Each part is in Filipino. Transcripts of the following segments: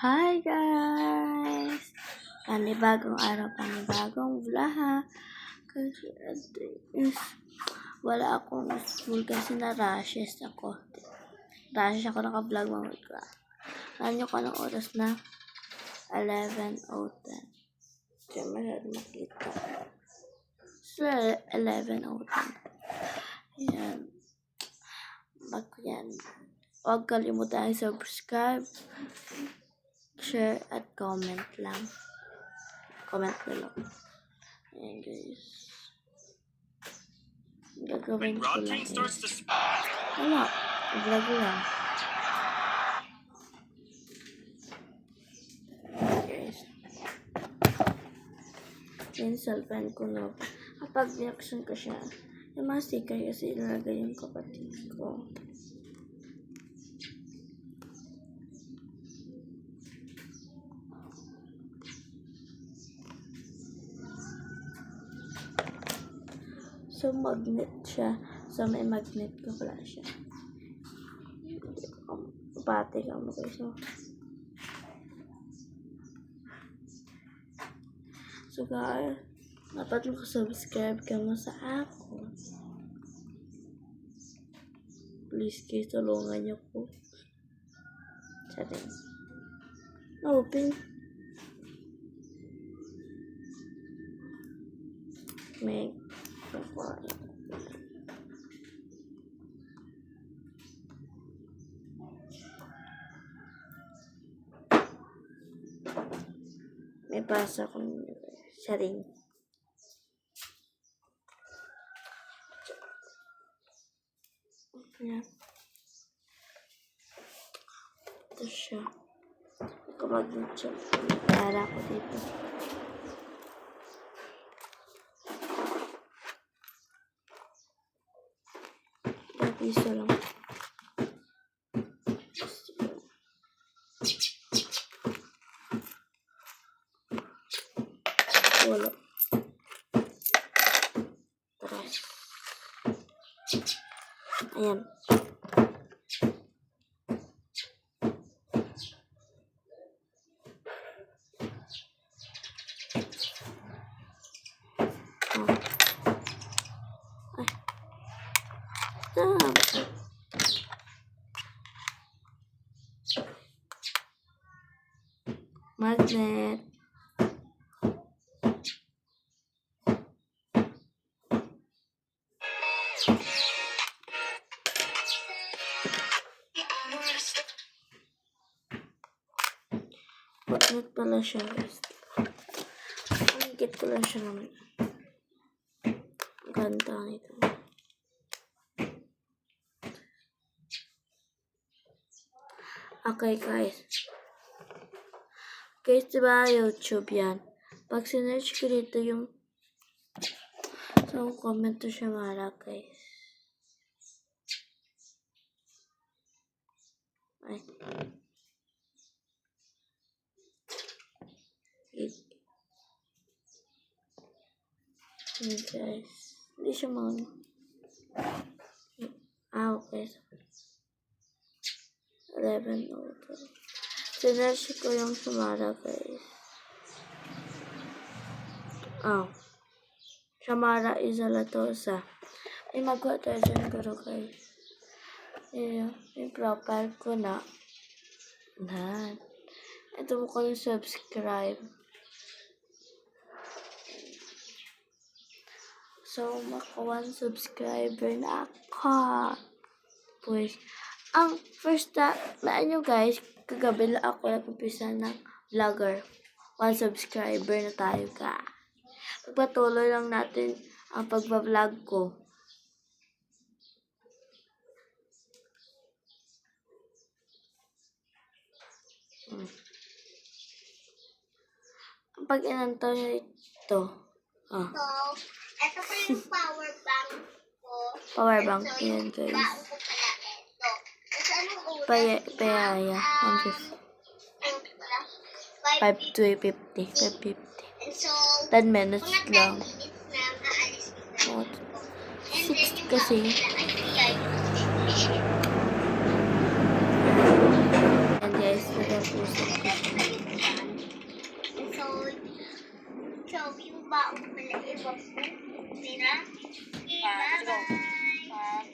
Hi guys! Panibagong araw, panibagong vlog. Kasi wala akong school kasi na-rushes ako. Rushes ako naka-vlog mga ka. Alam nyo ko ng oras na 11:10. Hindi masyado makita. So, 11:10. Ayan. Bago yan. Huwag kalimutan subscribe, share, at comment lang. Comment below. Ayan guys. Gagawin ko lang is wala. Vlog lang. Guys. Yung cellphone ko na. Kapag reaction ko siya, yung mga sticker kasi ilalagay yung kapatid ko. So, magnet siya. So, may magnet ko pala siya. Pati ka mo guys. So, guys, dapat mag-subscribe ka mo sa ako. Please, guys, tulungan niyo po. Sabi. Open. May pasa kong sharing. Ayan. Ito siya. Kumagin siya. Para ko dito. Piso lang. Wala. Taras. Ayan. Magnet. Magnet pala siya guys. Higit ko lang siya naman. Ganda nito. Okay guys. Guys, diba YouTube yan? Pag sinerch ko dito yung comment to siya mara guys. Ay. Guys. Hindi siya mga okay. 11:02. Sinerch ko yung Shamara guys. Shamara Izalatosa. May magawa tayo dyan garo guys. Yung profile ko na. Ito mo ko yung subscribe. So, maka 1 subscriber na ako. Pues, ang first nyo guys, kagabi lang ako nag-umpisa ng vlogger. 1 subscriber na tayo ka. Pagpatuloy lang natin ang pagbablog ko. Pag inantaw nyo ito. So, ito po yung power bank ko. Power bank yan guys. Bago ko pala ito. Kasi anong oras? Payaya. 5:50. 5:50. And so, 10 minutes mga 10 lang. minutes na aalis ko na ito. And 6 then yung kasi. And guys, nagapusap ko siya. yung baon pala iba po. Tira. Okay, bye-bye.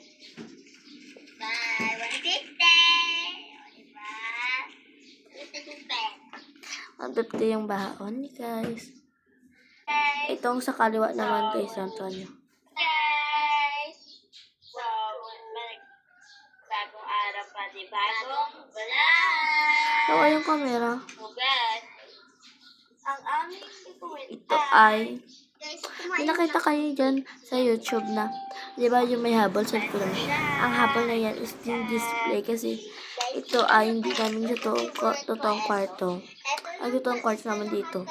Bye. 150. Diba? 150 yung baon ni guys. Guys. Itong sa kaliwa naman kay Antonio. Guys. So, bagong araw pa, di bagong vlog. So, yung camera. So, guys. Ang aming ikuwenta. Ito ay, Guys, may nakita kayo dyan sa YouTube na, di ba yung may habol sa likod? Ang habol na yan is yung display kasi ito ay hindi namin totoong kwarto. Ay, totoong kwarto naman dito.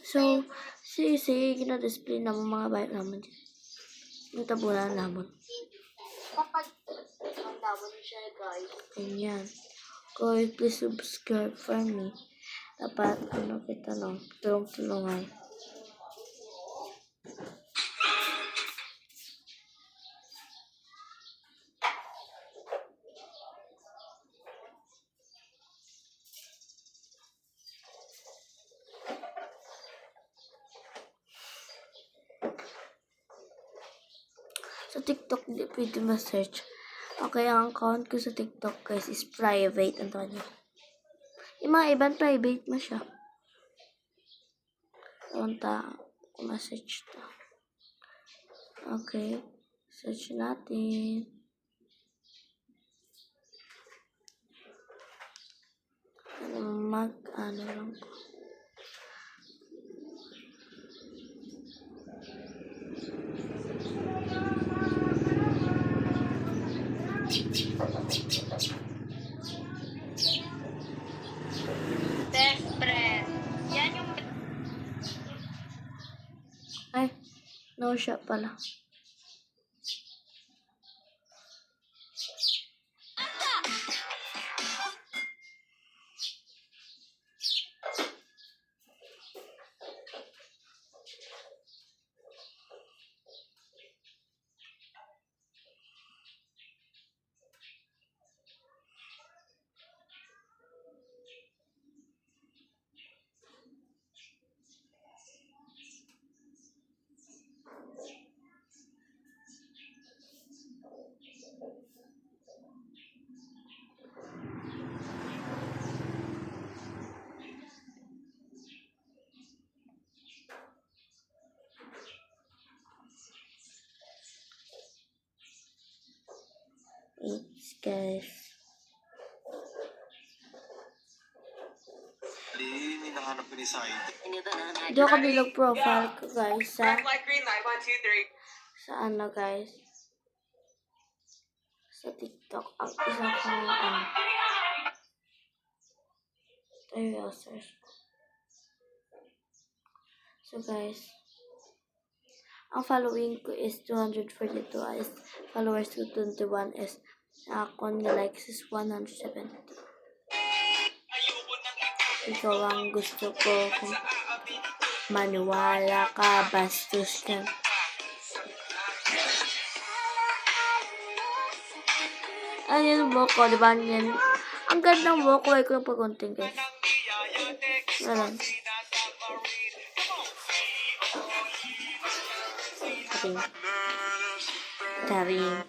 So, gina-display naman mga bayot naman dyan. Yung tabunan naman. Kapag ang tawag siya, guys. Ganyan. Guys, please subscribe for me. Dapat, kita tulong-tulungan. Sa TikTok, hindi pwede ma-search. Okay, ang account ko sa TikTok, guys, is private. Antonio. Yung mga ibang private mo siya. Punta, ma-search to. Okay. Search natin. Ano lang ko. Best friend. Yan yung... Ay, no siya pala. It's guys. Hinahanap ko ni Said. Hindi ako bilog profile ko guys sa Red light, green light, 1, 2, 3. sa ano guys. Sa TikTok. Ang isa kong users. So guys. Ang following ko is 242 is followers ko 21 is ako nga likes is 170. Ikaw ang gusto ko kung maniwala ka, bastos ka. Ayan yung buhok ko, diba? Yan. Ang ganda ng buhok ko, ay ko lang pag-unting guys. Wala lang. Karin.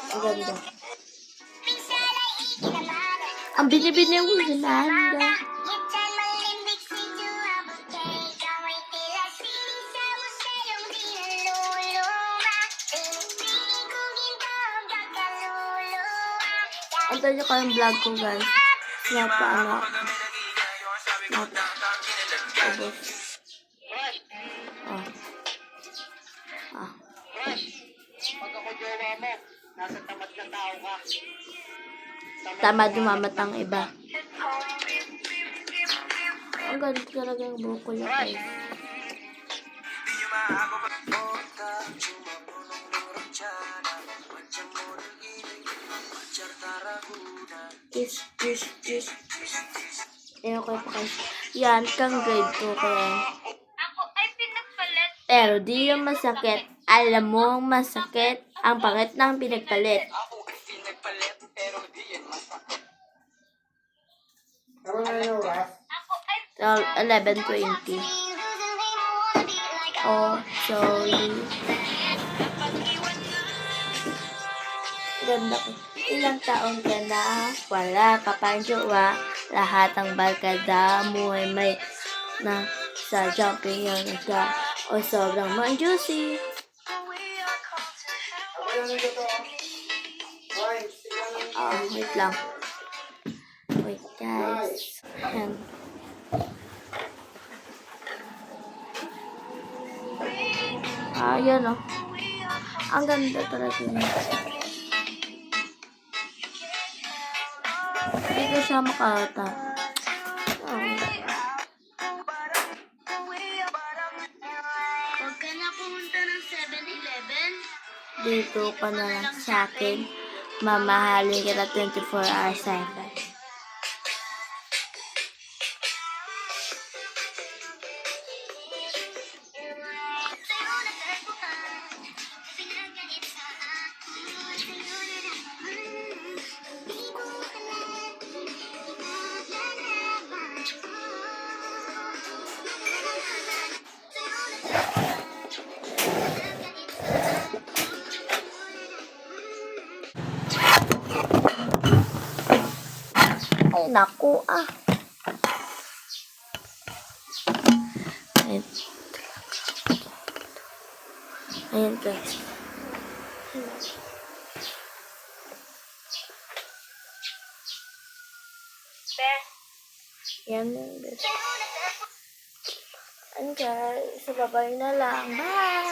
Ang ganda. Ang binibini ko si Nanda. Antayin nyo ko yung vlog ko guys. Ubos. Pag ako jowa mo, nasa tamad na tao ka. Tamad dumamat ang iba. Ang ganda talaga yung buhok ko yun guys. Kiss. Ayun ko pa guys. Yan, kang grade 2 ko yan. Ako ay pinagpalit. Pero di yung masakit. Alam mo ang masakit. Ang pangit ng pinagpalit. Ano na yung oras? Ako ay 11:20. Oh, sorry. Ganda ko. Ilang taon ka na, wala ka pang jowa. Lahat ng barkada mo ay may na sa jumping yung nagka. O sobrang juicy. Ano na ito? Hoy, Wait lang. Wait, guys. Ayan. Yan oh. Ang ganda talaga niya. Hindi ko siya makata. Huwag ka na pumunta ng 7-Eleven. Dito ka na lang sa akin. Mamahalin kita 24 hours cycle. Ay, naku Ayan. Ayan, guys. Yan, guys. Ayan, guys. Sababay na lang. Bye!